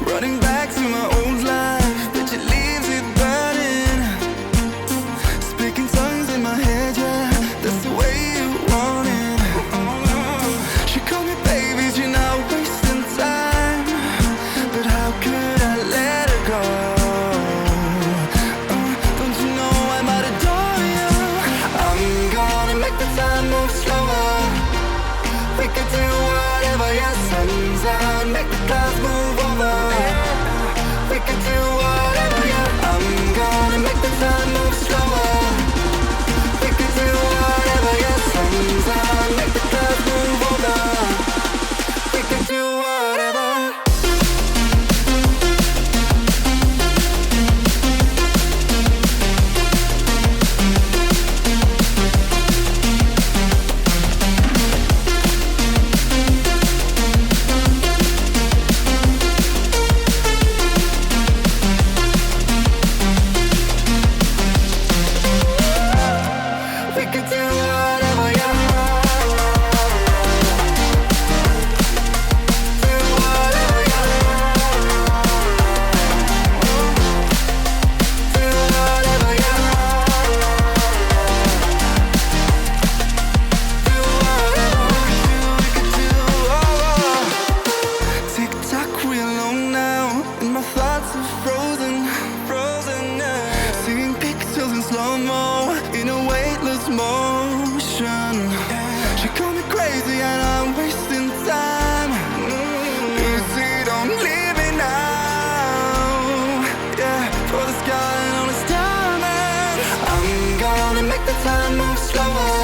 Running back to my old life, but it leaves it burning. Speaking tongues in my head, yeah, that's the way you want it. She called me baby, you're not wasting time, but how could I let her go? Don't you know I might adore you? I'm gonna make the time move slower. We could do whatever, yeah, sun's out, make the clouds move over. We could do whatever, yeah. I'm gonna make the time move slower. We could do whatever, yeah, sun's out, make the clouds move over. We could do whatever. We could do whatever, yeah. Do whatever, yeah. Do whatever, yeah. Do whatever we could do. Tick tock, we alone now, and my thoughts are frozen, yeah. Seeing pixels in slow-mo, in a weightless motion. She called me crazy and I'm wasting time. Easy, don't leave me now. Yeah, for the sky and all its diamonds. I'm gonna make the time move slower.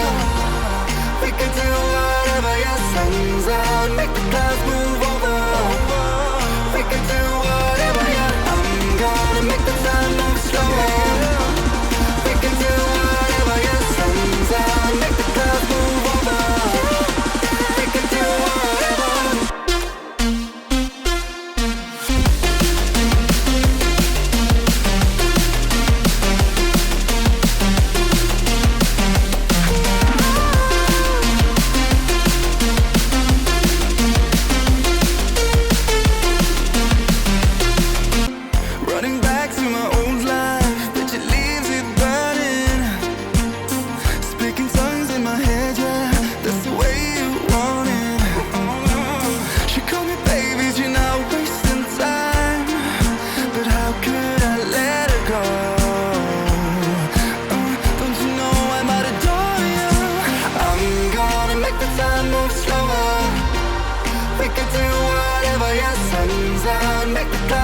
We could do whatever, yeah, sun's out, make the clouds move over. We could do whatever, yeah. I'm gonna make the time move slower. We can do whatever, yeah, sun's out, make the clouds move over. We can do whatever. Running back to my old life, but it leaves it burning. Speaking tongues in my head, yeah, that's the way you want it. She called me baby, you're not wasting time, but how could I let her go? Don't you know I might adore you? I'm gonna make the time move slower. We could do whatever, yeah, sun's out, make the clouds